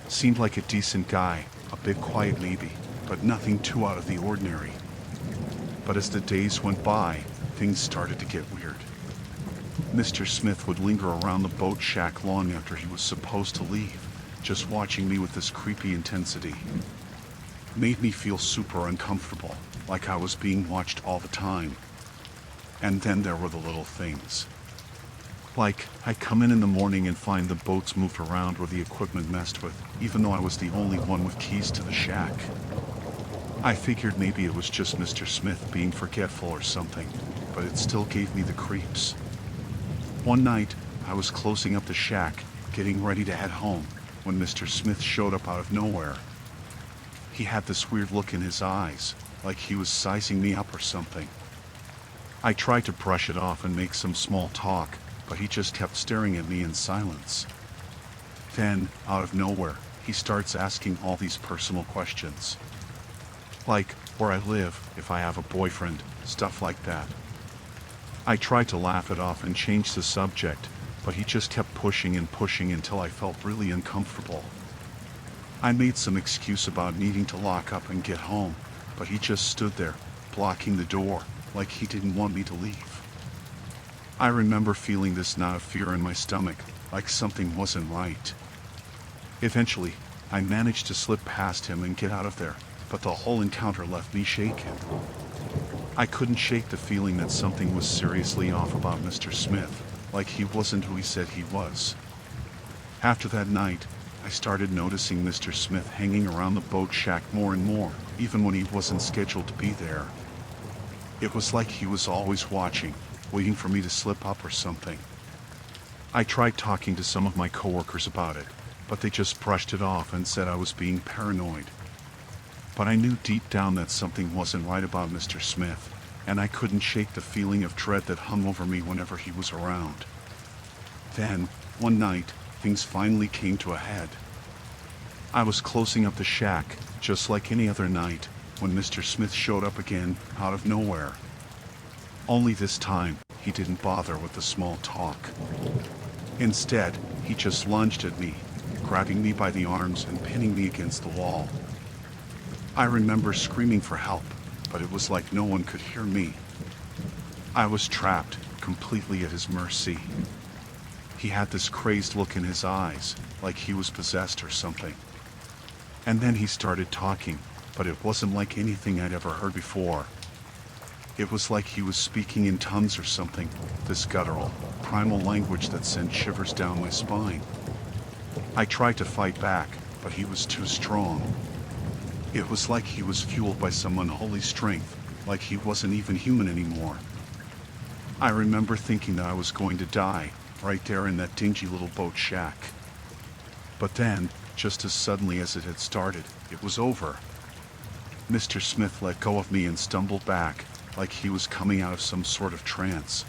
Seemed like a decent guy, a bit quiet maybe, but nothing too out of the ordinary. But as the days went by, things started to get weird. Mr. Smith would linger around the boat shack long after he was supposed to leave, just watching me with this creepy intensity. Made me feel super uncomfortable, like I was being watched all the time. And then there were the little things. Like, I'd come in the morning and find the boats moved around or the equipment messed with, even though I was the only one with keys to the shack. I figured maybe it was just Mr. Smith being forgetful or something, but it still gave me the creeps. One night, I was closing up the shack, getting ready to head home, when Mr. Smith showed up out of nowhere. He had this weird look in his eyes, like he was sizing me up or something. I tried to brush it off and make some small talk, but he just kept staring at me in silence. Then, out of nowhere, he starts asking all these personal questions. Like, where I live, if I have a boyfriend, stuff like that. I tried to laugh it off and change the subject, but he just kept pushing and pushing until I felt really uncomfortable. I made some excuse about needing to lock up and get home, but he just stood there, blocking the door, like he didn't want me to leave. I remember feeling this knot of fear in my stomach, like something wasn't right. Eventually, I managed to slip past him and get out of there, but the whole encounter left me shaken. I couldn't shake the feeling that something was seriously off about Mr. Smith, like he wasn't who he said he was. After that night, I started noticing Mr. Smith hanging around the boat shack more and more, even when he wasn't scheduled to be there. It was like he was always watching, waiting for me to slip up or something. I tried talking to some of my coworkers about it, but they just brushed it off and said I was being paranoid. But I knew deep down that something wasn't right about Mr. Smith, and I couldn't shake the feeling of dread that hung over me whenever he was around. Then, one night, things finally came to a head. I was closing up the shack, just like any other night, when Mr. Smith showed up again, out of nowhere. Only this time, he didn't bother with the small talk. Instead, he just lunged at me, grabbing me by the arms and pinning me against the wall. I remember screaming for help, but it was like no one could hear me. I was trapped, completely at his mercy. He had this crazed look in his eyes, like he was possessed or something. And then he started talking, but it wasn't like anything I'd ever heard before. It was like he was speaking in tongues or something, this guttural, primal language that sent shivers down my spine. I tried to fight back, but he was too strong. It was like he was fueled by some unholy strength, like he wasn't even human anymore. I remember thinking that I was going to die, right there in that dingy little boat shack. But then, just as suddenly as it had started, it was over. Mr. Smith let go of me and stumbled back, like he was coming out of some sort of trance.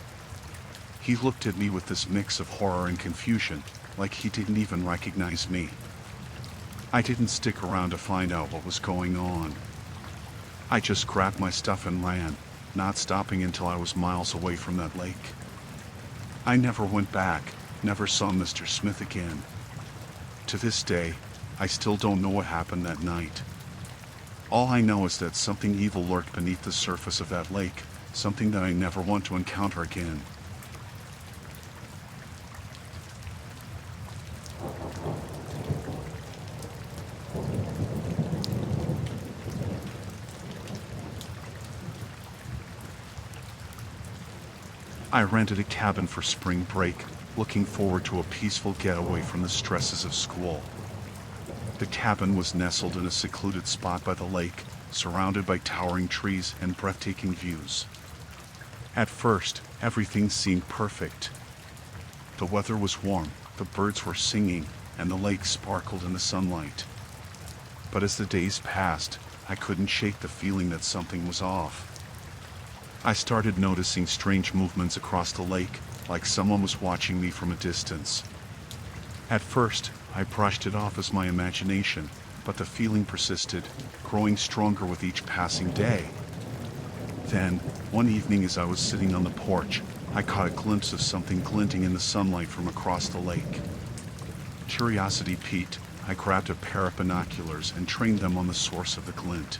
He looked at me with this mix of horror and confusion, like he didn't even recognize me. I didn't stick around to find out what was going on. I just grabbed my stuff and ran, not stopping until I was miles away from that lake. I never went back, never saw Mr. Smith again. To this day, I still don't know what happened that night. All I know is that something evil lurked beneath the surface of that lake, something that I never want to encounter again. I rented a cabin for spring break, looking forward to a peaceful getaway from the stresses of school. The cabin was nestled in a secluded spot by the lake, surrounded by towering trees and breathtaking views. At first, everything seemed perfect. The weather was warm, the birds were singing, and the lake sparkled in the sunlight. But as the days passed, I couldn't shake the feeling that something was off. I started noticing strange movements across the lake, like someone was watching me from a distance. At first, I brushed it off as my imagination, but the feeling persisted, growing stronger with each passing day. Then, one evening as I was sitting on the porch, I caught a glimpse of something glinting in the sunlight from across the lake. Curiosity piqued, I grabbed a pair of binoculars and trained them on the source of the glint.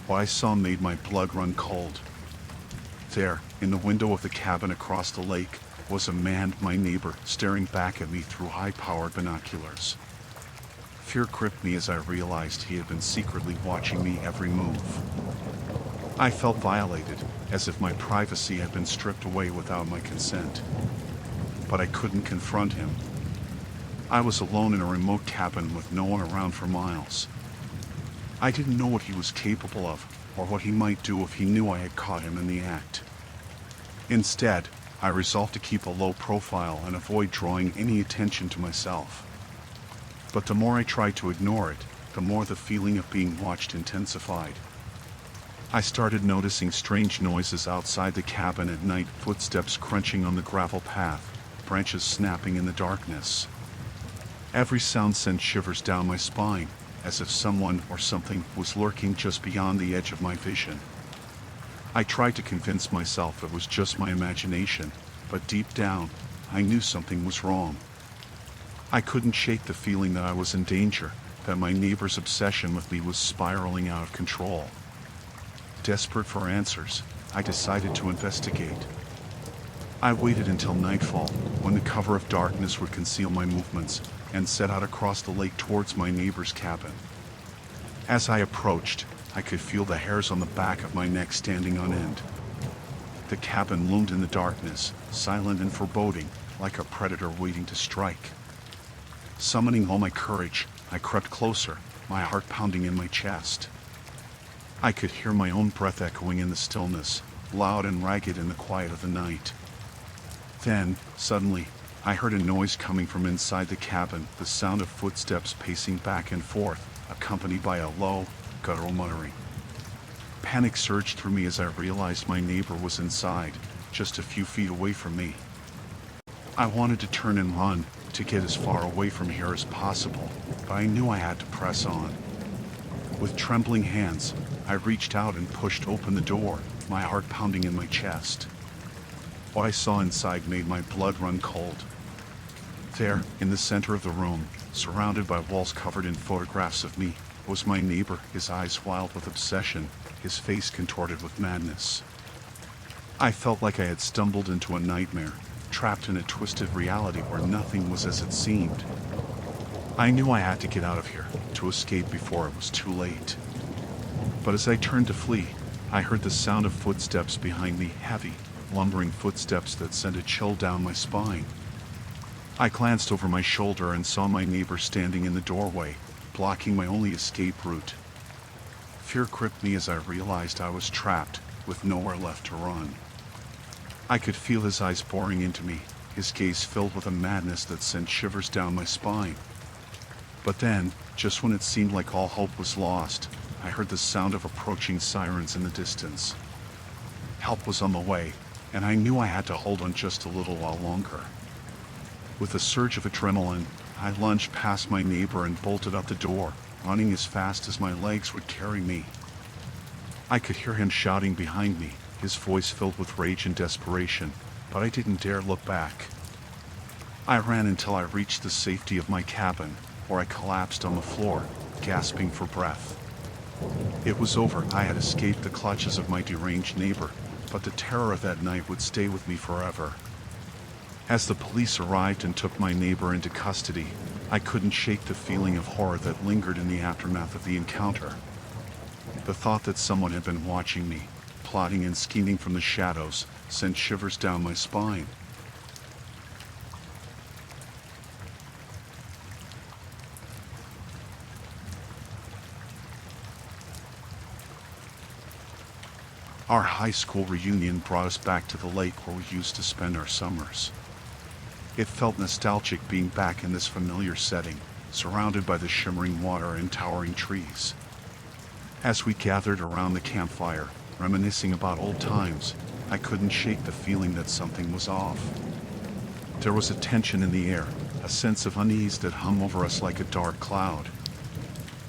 What I saw made my blood run cold. There, in the window of the cabin across the lake, was a man, my neighbor, staring back at me through high-powered binoculars. Fear gripped me as I realized he had been secretly watching me every move. I felt violated, as if my privacy had been stripped away without my consent. But I couldn't confront him. I was alone in a remote cabin with no one around for miles. I didn't know what he was capable of, or what he might do if he knew I had caught him in the act. Instead, I resolved to keep a low profile and avoid drawing any attention to myself. But the more I tried to ignore it, the more the feeling of being watched intensified. I started noticing strange noises outside the cabin at night, footsteps crunching on the gravel path, branches snapping in the darkness. Every sound sent shivers down my spine, as if someone or something was lurking just beyond the edge of my vision. I tried to convince myself it was just my imagination, but deep down, I knew something was wrong. I couldn't shake the feeling that I was in danger, that my neighbor's obsession with me was spiraling out of control. Desperate for answers, I decided to investigate. I waited until nightfall, when the cover of darkness would conceal my movements, and set out across the lake towards my neighbor's cabin. As I approached, I could feel the hairs on the back of my neck standing on end. The cabin loomed in the darkness, silent and foreboding, like a predator waiting to strike. Summoning all my courage, I crept closer, my heart pounding in my chest. I could hear my own breath echoing in the stillness, loud and ragged in the quiet of the night. Then, suddenly, I heard a noise coming from inside the cabin, the sound of footsteps pacing back and forth, accompanied by a low, guttural muttering. Panic surged through me as I realized my neighbor was inside, just a few feet away from me. I wanted to turn and run, to get as far away from here as possible, but I knew I had to press on. With trembling hands, I reached out and pushed open the door, my heart pounding in my chest. What I saw inside made my blood run cold. There, in the center of the room, surrounded by walls covered in photographs of me, was my neighbor, his eyes wild with obsession, his face contorted with madness. I felt like I had stumbled into a nightmare, trapped in a twisted reality where nothing was as it seemed. I knew I had to get out of here, to escape before it was too late. But as I turned to flee, I heard the sound of footsteps behind me, heavy, lumbering footsteps that sent a chill down my spine. I glanced over my shoulder and saw my neighbor standing in the doorway, blocking my only escape route. Fear gripped me as I realized I was trapped, with nowhere left to run. I could feel his eyes boring into me, his gaze filled with a madness that sent shivers down my spine. But then, just when it seemed like all hope was lost, I heard the sound of approaching sirens in the distance. Help was on the way, and I knew I had to hold on just a little while longer. With a surge of adrenaline, I lunged past my neighbor and bolted out the door, running as fast as my legs would carry me. I could hear him shouting behind me, his voice filled with rage and desperation, but I didn't dare look back. I ran until I reached the safety of my cabin, where I collapsed on the floor, gasping for breath. It was over. I had escaped the clutches of my deranged neighbor, but the terror of that night would stay with me forever. As the police arrived and took my neighbor into custody, I couldn't shake the feeling of horror that lingered in the aftermath of the encounter. The thought that someone had been watching me, plotting and scheming from the shadows, sent shivers down my spine. Our high school reunion brought us back to the lake where we used to spend our summers. It felt nostalgic being back in this familiar setting, surrounded by the shimmering water and towering trees. As we gathered around the campfire, reminiscing about old times, I couldn't shake the feeling that something was off. There was a tension in the air, a sense of unease that hung over us like a dark cloud.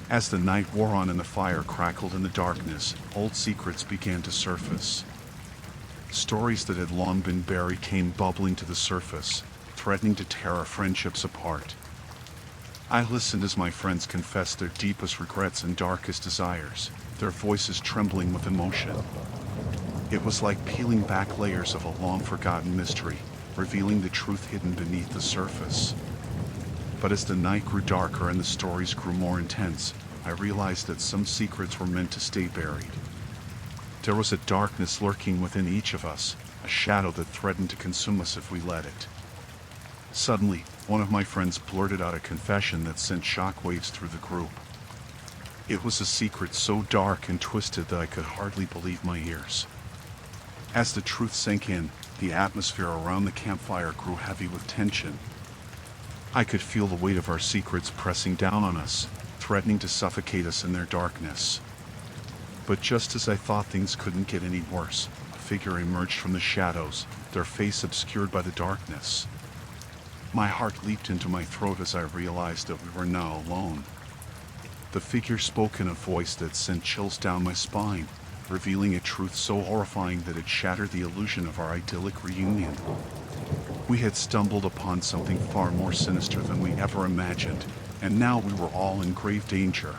As the night wore on and the fire crackled in the darkness, old secrets began to surface. Stories that had long been buried came bubbling to the surface, threatening to tear our friendships apart. I listened as my friends confessed their deepest regrets and darkest desires, their voices trembling with emotion. It was like peeling back layers of a long-forgotten mystery, revealing the truth hidden beneath the surface. But as the night grew darker and the stories grew more intense, I realized that some secrets were meant to stay buried. There was a darkness lurking within each of us, a shadow that threatened to consume us if we let it. Suddenly, one of my friends blurted out a confession that sent shockwaves through the group. It was a secret so dark and twisted that I could hardly believe my ears. As the truth sank in, the atmosphere around the campfire grew heavy with tension. I could feel the weight of our secrets pressing down on us, threatening to suffocate us in their darkness. But just as I thought things couldn't get any worse, a figure emerged from the shadows, their face obscured by the darkness. My heart leaped into my throat as I realized that we were now alone. The figure spoke in a voice that sent chills down my spine, revealing a truth so horrifying that it shattered the illusion of our idyllic reunion. We had stumbled upon something far more sinister than we ever imagined, and now we were all in grave danger.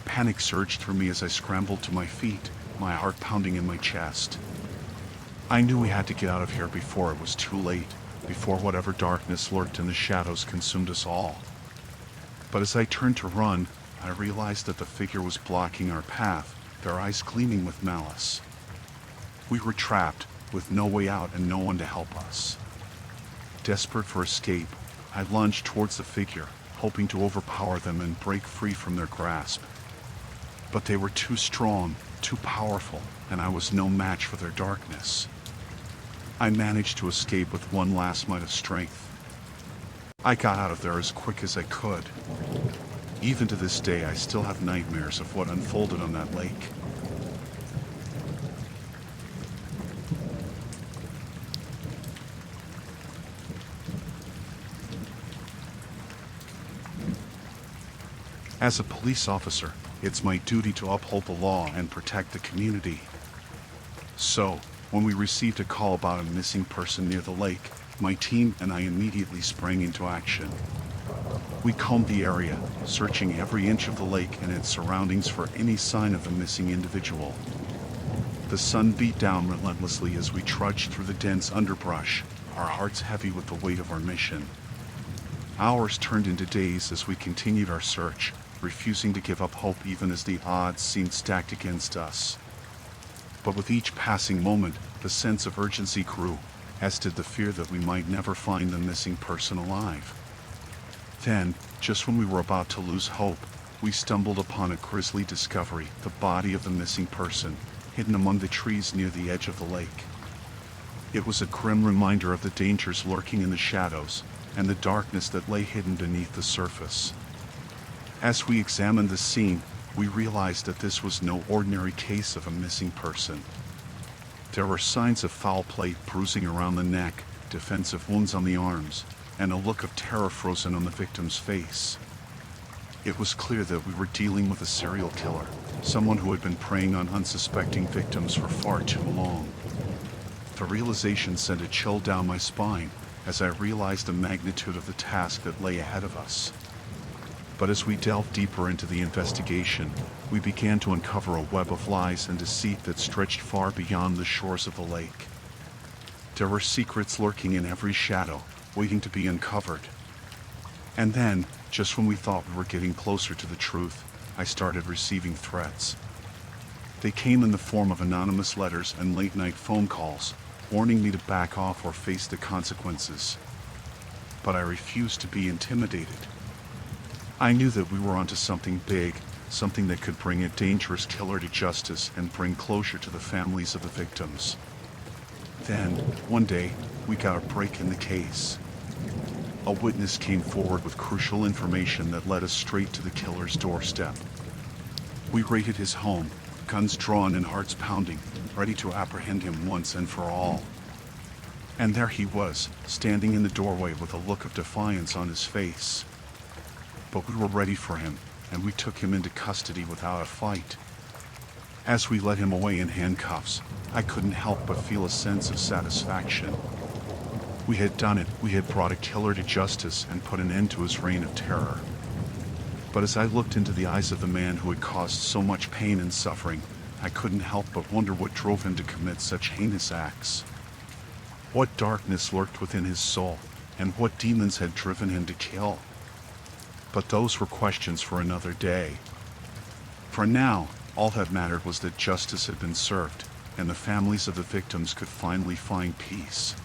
Panic surged through me as I scrambled to my feet, my heart pounding in my chest. I knew we had to get out of here before it was too late, before whatever darkness lurked in the shadows consumed us all. But as I turned to run, I realized that the figure was blocking our path, their eyes gleaming with malice. We were trapped, with no way out and no one to help us. Desperate for escape, I lunged towards the figure, hoping to overpower them and break free from their grasp. But they were too strong, too powerful, and I was no match for their darkness. I managed to escape with one last mite of strength. I got out of there as quick as I could. Even to this day, I still have nightmares of what unfolded on that lake. As a police officer, it's my duty to uphold the law and protect the community. So, when we received a call about a missing person near the lake, my team and I immediately sprang into action. We combed the area, searching every inch of the lake and its surroundings for any sign of the missing individual. The sun beat down relentlessly as we trudged through the dense underbrush, our hearts heavy with the weight of our mission. Hours turned into days as we continued our search, refusing to give up hope even as the odds seemed stacked against us. But with each passing moment, the sense of urgency grew, as did the fear that we might never find the missing person alive. Then, just when we were about to lose hope, we stumbled upon a grisly discovery: the body of the missing person, hidden among the trees near the edge of the lake. It was a grim reminder of the dangers lurking in the shadows, and the darkness that lay hidden beneath the surface. As we examined the scene, we realized that this was no ordinary case of a missing person. There were signs of foul play, bruising around the neck, defensive wounds on the arms, and a look of terror frozen on the victim's face. It was clear that we were dealing with a serial killer, someone who had been preying on unsuspecting victims for far too long. The realization sent a chill down my spine as I realized the magnitude of the task that lay ahead of us. But as we delved deeper into the investigation, we began to uncover a web of lies and deceit that stretched far beyond the shores of the lake. There were secrets lurking in every shadow, waiting to be uncovered. And then, just when we thought we were getting closer to the truth, I started receiving threats. They came in the form of anonymous letters and late-night phone calls, warning me to back off or face the consequences. But I refused to be intimidated. I knew that we were onto something big, something that could bring a dangerous killer to justice and bring closure to the families of the victims. Then, one day, we got a break in the case. A witness came forward with crucial information that led us straight to the killer's doorstep. We raided his home, guns drawn and hearts pounding, ready to apprehend him once and for all. And there he was, standing in the doorway with a look of defiance on his face. But we were ready for him, and we took him into custody without a fight. As we led him away in handcuffs, I couldn't help but feel a sense of satisfaction. We had done it. We had brought a killer to justice and put an end to his reign of terror. But as I looked into the eyes of the man who had caused so much pain and suffering, I couldn't help but wonder what drove him to commit such heinous acts. What darkness lurked within his soul, and what demons had driven him to kill? But those were questions for another day. For now, all that mattered was that justice had been served, and the families of the victims could finally find peace.